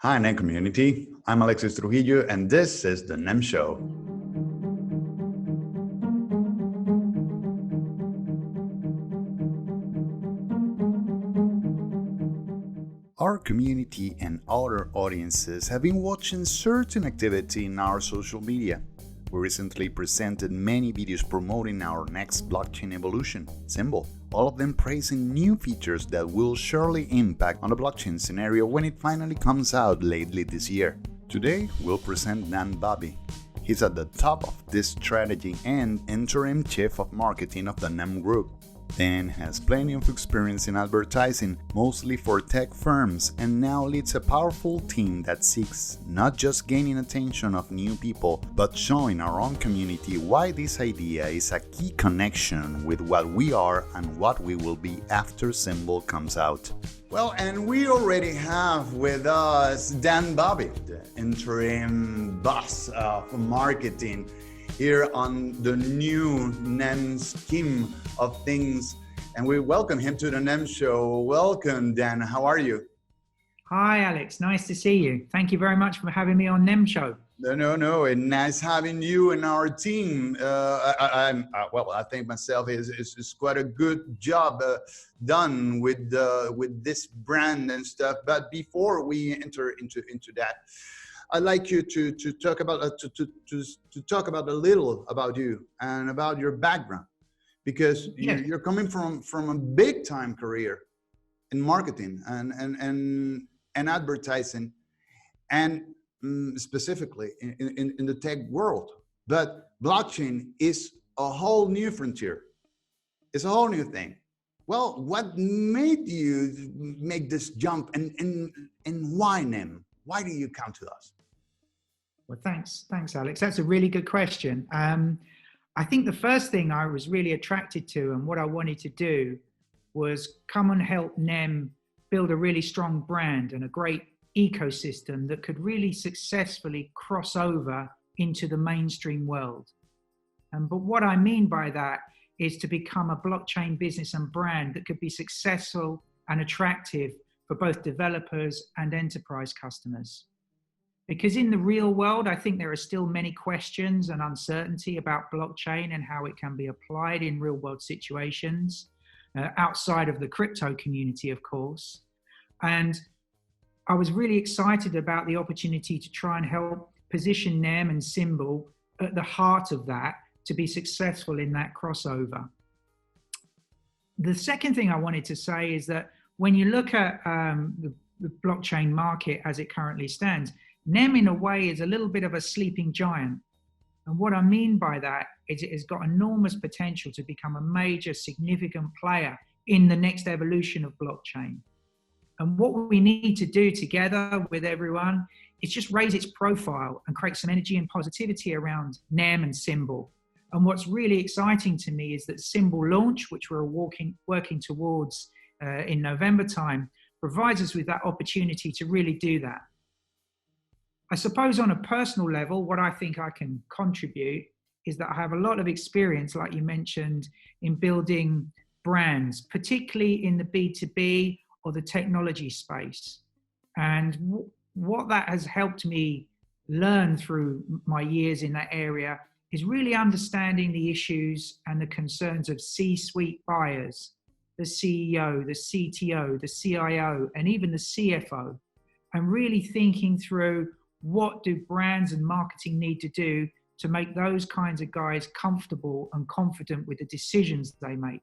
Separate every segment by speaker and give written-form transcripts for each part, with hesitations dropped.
Speaker 1: Hi, NEM Community. I'm Alexis Trujillo, and this is the NEM Show. Our community and other audiences have been watching certain activity in our social media. We recently presented many videos promoting our next blockchain evolution, Symbol, all of them praising new features that will surely impact on the blockchain scenario when it finally comes out lately this year. Today, we'll present Dan Bobby. He's at the top of this strategy and interim chief of marketing of the NEM Group. Dan has plenty of experience in advertising, mostly for tech firms, and now leads a powerful team that seeks not just gaining attention of new people, but showing our own community why this idea is a key connection with what we are and what we will be after Symbol comes out. Well, and we already have with us Dan Bobby, the interim boss of marketing here on the new NEM scheme of things, and we welcome him to the NEM Show. Welcome, Dan. How are you?
Speaker 2: Hi, Alex. Nice to see you. Thank you very much for having me on NEM Show.
Speaker 1: No, and nice having you and our team. I think myself is quite a good job done with this brand and stuff. But before we enter into that, I'd like you to talk about talk about a little about you and about your background, because you're coming from a big time career in marketing and advertising, and specifically in the tech world. But blockchain is a whole new frontier. It's a whole new thing. Well, what made you make this jump, and why NEM? Why do you come to us?
Speaker 2: Well, thanks, Alex. That's a really good question. I think the first thing I was really attracted to and what I wanted to do was come and help NEM build a really strong brand and a great ecosystem that could really successfully cross over into the mainstream world. But what I mean by that is to become a blockchain business and brand that could be successful and attractive for both developers and enterprise customers. Because in the real world, I think there are still many questions and uncertainty about blockchain and how it can be applied in real world situations, outside of the crypto community, of course. And I was really excited about the opportunity to try and help position NEM and Symbol at the heart of that to be successful in that crossover. The second thing I wanted to say is that when you look at the blockchain market as it currently stands, NEM in a way is a little bit of a sleeping giant. And what I mean by that is it has got enormous potential to become a major significant player in the next evolution of blockchain. And what we need to do together with everyone is just raise its profile and create some energy and positivity around NEM and Symbol. And what's really exciting to me is that Symbol launch, which we're working towards in November time, provides us with that opportunity to really do that. I suppose on a personal level, what I think I can contribute is that I have a lot of experience, like you mentioned, in building brands, particularly in the B2B or the technology space. And what that has helped me learn through my years in that area is really understanding the issues and the concerns of C-suite buyers, the CEO, the CTO, the CIO, and even the CFO, and really thinking through what do brands and marketing need to do to make those kinds of guys comfortable and confident with the decisions they make.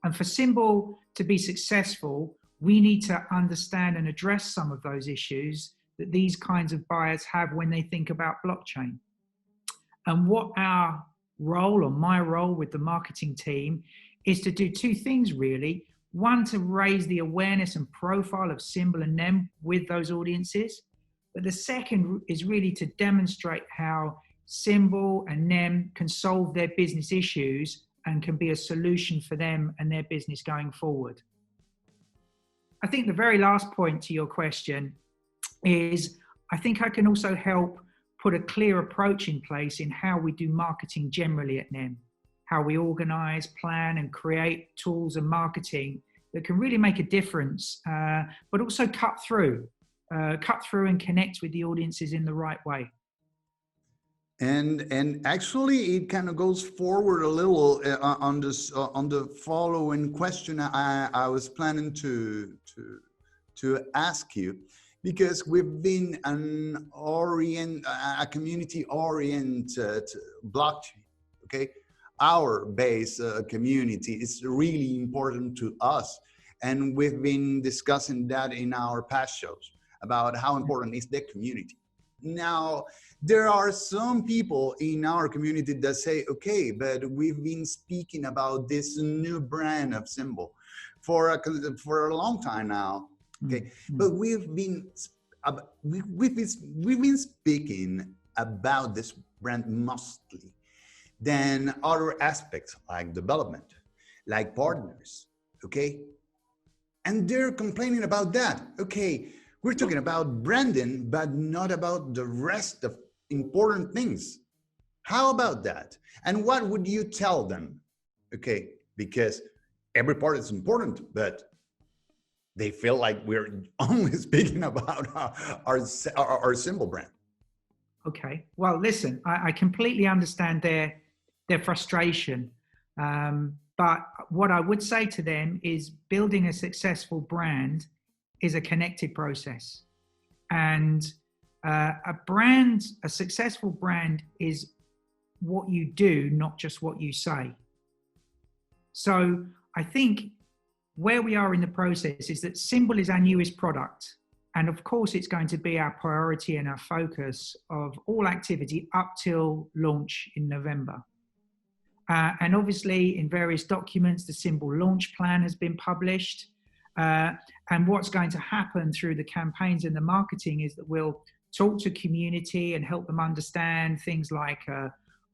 Speaker 2: And for Symbol to be successful, we need to understand and address some of those issues that these kinds of buyers have when they think about blockchain. And what our role, or my role with the marketing team, is to do two things really. One, to raise the awareness and profile of Symbol and NEM with those audiences. But the second is really to demonstrate how Symbol and NEM can solve their business issues and can be a solution for them and their business going forward. I think the very last point to your question is I think I can also help put a clear approach in place in how we do marketing generally at NEM, how we organize, plan, and create tools and marketing that can really make a difference, but also cut through cut through and connect with the audiences in the right way.
Speaker 1: And actually, it kind of goes forward a little on this on the following question I was planning to ask you, because we've been a community oriented blockchain. Okay, our base community is really important to us, and we've been discussing that in our past shows about how important is the community. Now, there are some people in our community that say, okay, but we've been speaking about this new brand of symbol for a long time now. Okay, but we've been speaking about this brand mostly than other aspects like development, like partners. Okay, and they're complaining about that. Okay, we're talking about branding, but not about the rest of important things. How about that? And what would you tell them? Okay, because every part is important, but they feel like we're only speaking about our symbol brand.
Speaker 2: Okay, well, listen, I completely understand their frustration. But what I would say to them is building a successful brand is a connected process. And a successful brand is what you do, not just what you say. So I think where we are in the process is that Symbol is our newest product. And of course, it's going to be our priority and our focus of all activity up till launch in November. And obviously, in various documents, the Symbol launch plan has been published. And what's going to happen through the campaigns and the marketing is that we'll talk to community and help them understand things like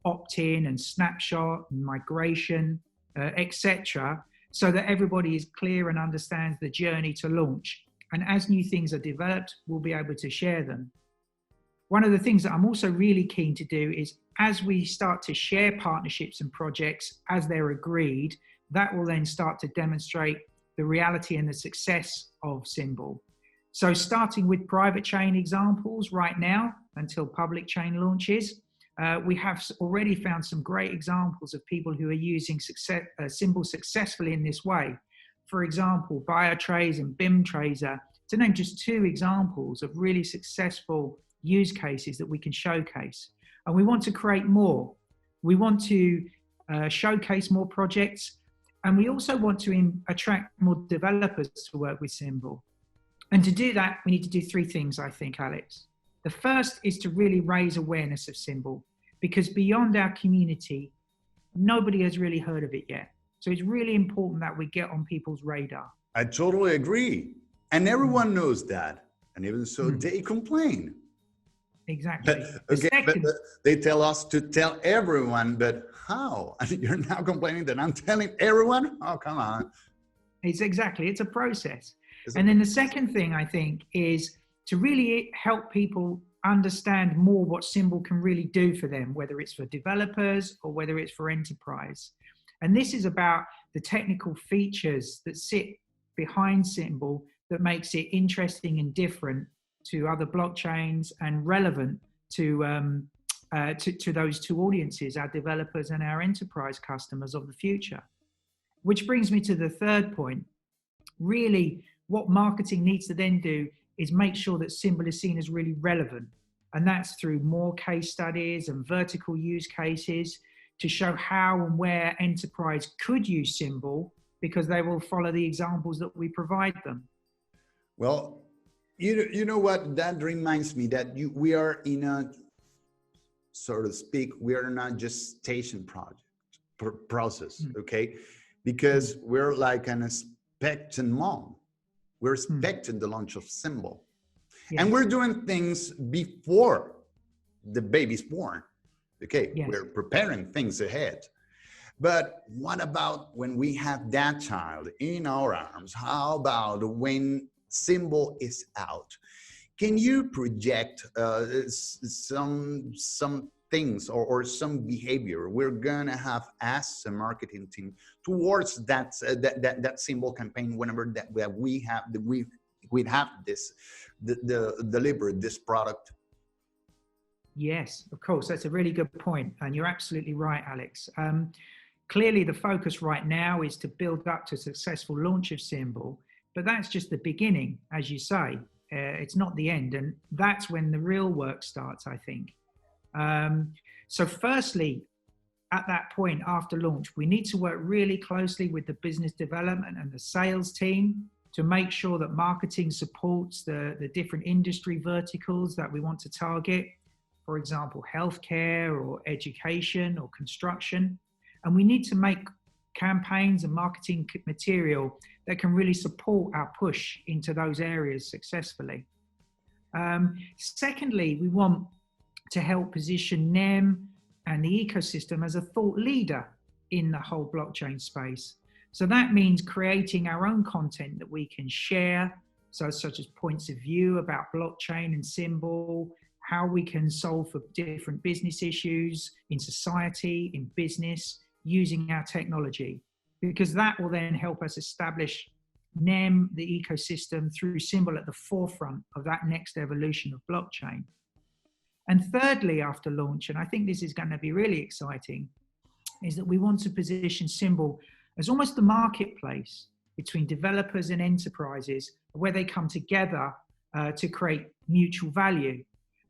Speaker 2: opt-in and snapshot and migration, etc., so that everybody is clear and understands the journey to launch. And as new things are developed, we'll be able to share them. One of the things that I'm also really keen to do is, as we start to share partnerships and projects as they're agreed, that will then start to demonstrate the reality and the success of Symbol. So starting with private chain examples right now until public chain launches, we have already found some great examples of people who are using Symbol successfully in this way. For example, BioTrace and BIMTracer, to name just two examples of really successful use cases that we can showcase. And we want to create more. We want to showcase more projects. And we also want to attract more developers to work with Symbol. And to do that, we need to do three things, I think, Alex. The first is to really raise awareness of Symbol, because beyond our community, nobody has really heard of it yet. So it's really important that we get on people's radar.
Speaker 1: I totally agree. And everyone knows that. And even so, they complain.
Speaker 2: Exactly.
Speaker 1: But they tell us to tell everyone, but how? You're now complaining that I'm telling everyone? Oh, come on.
Speaker 2: It's a process. And then the second thing, I think, is to really help people understand more what Symbol can really do for them, whether it's for developers or whether it's for enterprise. And this is about the technical features that sit behind Symbol that makes it interesting and different to other blockchains and relevant to those two audiences, our developers and our enterprise customers of the future. Which brings me to the third point. Really, what marketing needs to then do is make sure that Symbol is seen as really relevant. And that's through more case studies and vertical use cases to show how and where enterprise could use Symbol, because they will follow the examples that we provide them.
Speaker 1: Well, you know what? That reminds me that we are in a, so to speak, we are not just station process, okay? Because we're like an expectant mom. We're expecting the launch of Symbol. Yes. And we're doing things before the baby's born, okay? Yes. We're preparing things ahead. But what about when we have that child in our arms? How about when Symbol is out? Can you project some things or some behavior we're gonna have as a marketing team towards that Symbol campaign whenever that we we'd have this, deliver this product.
Speaker 2: Yes, of course. That's a really good point. And you're absolutely right, Alex. Clearly, the focus right now is to build up to a successful launch of Symbol, but that's just the beginning, as you say. It's not the end. And that's when the real work starts, I think. So firstly, at that point after launch, we need to work really closely with the business development and the sales team to make sure that marketing supports the different industry verticals that we want to target. For example, healthcare or education or construction. And we need to make campaigns and marketing material that can really support our push into those areas successfully. Secondly, we want to help position NEM and the ecosystem as a thought leader in the whole blockchain space. So that means creating our own content that we can share, such as points of view about blockchain and Symbol, how we can solve for different business issues in society, in business, using our technology, because that will then help us establish NEM, the ecosystem, through Symbol at the forefront of that next evolution of blockchain. And thirdly, after launch, and I think this is going to be really exciting, is that we want to position Symbol as almost the marketplace between developers and enterprises, where they come together to create mutual value.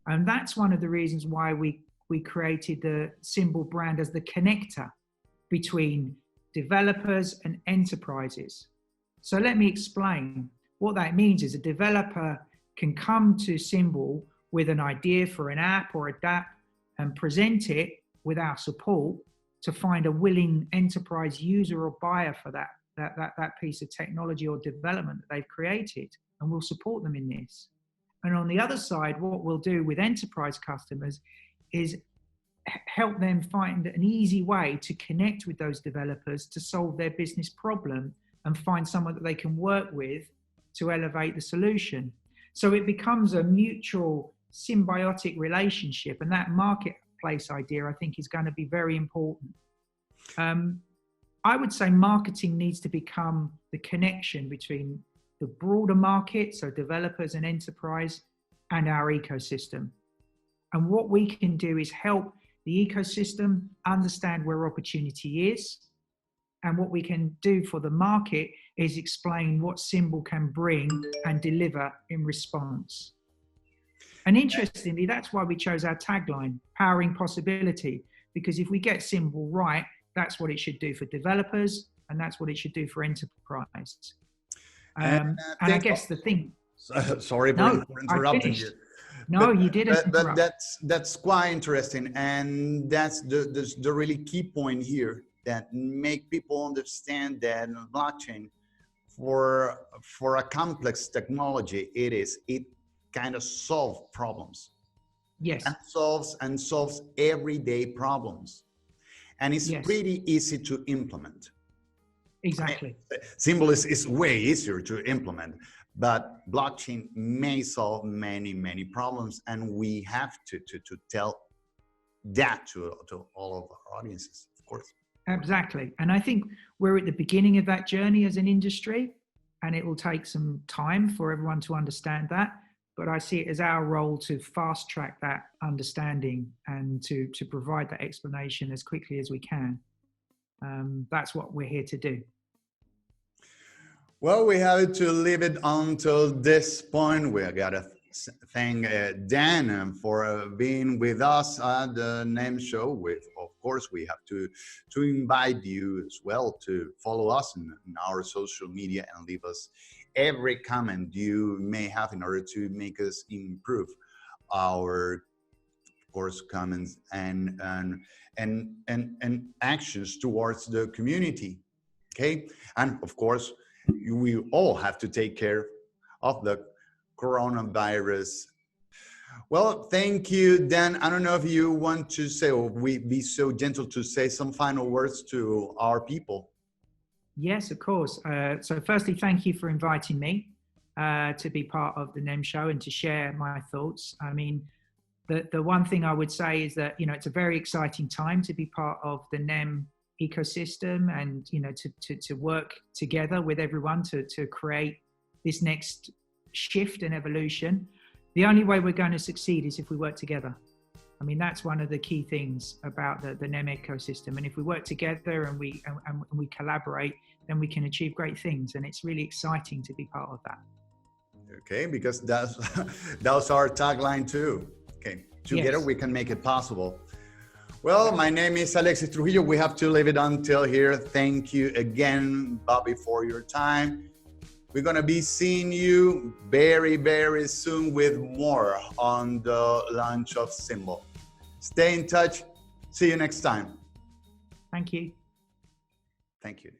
Speaker 2: And that's one of the reasons why we created the Symbol brand as the connector between developers and enterprises. So let me explain. What that means is a developer can come to Symbol with an idea for an app or a dApp and present it with our support to find a willing enterprise user or buyer for that piece of technology or development that they've created, and we'll support them in this. And on the other side, what we'll do with enterprise customers is help them find an easy way to connect with those developers to solve their business problem and find someone that they can work with to elevate the solution. So it becomes a mutual symbiotic relationship, and that marketplace idea, I think, is going to be very important. I would say marketing needs to become the connection between the broader market, so developers and enterprise, and our ecosystem. And what we can do is help the ecosystem understand where opportunity is. And what we can do for the market is explain what Symbol can bring and deliver in response. And interestingly, that's why we chose our tagline, Powering Possibility, because if we get Symbol right, that's what it should do for developers, and that's what it should do for enterprise. And I guess the thing...
Speaker 1: Sorry for interrupting you.
Speaker 2: No, you didn't.
Speaker 1: But that's quite interesting, and that's the really key point here, that make people understand that blockchain, for a complex technology, it kind of solves problems.
Speaker 2: Yes.
Speaker 1: And solves everyday problems, and it's pretty easy to implement.
Speaker 2: Exactly.
Speaker 1: Symbol is way easier to implement, but blockchain may solve many problems, and we have to tell that to all of our audiences, of course.
Speaker 2: Exactly. And I think we're at the beginning of that journey as an industry, and it will take some time for everyone to understand that. But I see it as our role to fast track that understanding and to provide that explanation as quickly as we can. That's what we're here to do.
Speaker 1: Well, we have to leave it until this point. We got to thank Dan for being with us at the NEM Show. Of course, we have to invite you as well to follow us in our social media and leave us every comment you may have in order to make us improve our, of course, comments and actions towards the community. Okay, and of course, we all have to take care of the coronavirus. Well, thank you, Dan. I don't know if you want to say, or we'd be so gentle to say some final words to our people.
Speaker 2: Yes, of course. So firstly, thank you for inviting me to be part of the NEM Show and to share my thoughts. I mean, the one thing I would say is that, it's a very exciting time to be part of the NEM ecosystem, and to work together with everyone to create this next shift and evolution. The only way we're going to succeed is if we work together. I mean, that's one of the key things about the NEM ecosystem. And if we work together and we collaborate, then we can achieve great things. And it's really exciting to be part of that.
Speaker 1: Okay, because that's our tagline too. Okay, together
Speaker 2: Yes.
Speaker 1: we can make it possible. Well, my name is Alexis Trujillo. We have to leave it until here. Thank you again, Bobby, for your time. We're going to be seeing you very, very soon with more on the launch of Symbol. Stay in touch. See you next time.
Speaker 2: Thank you.
Speaker 1: Thank you.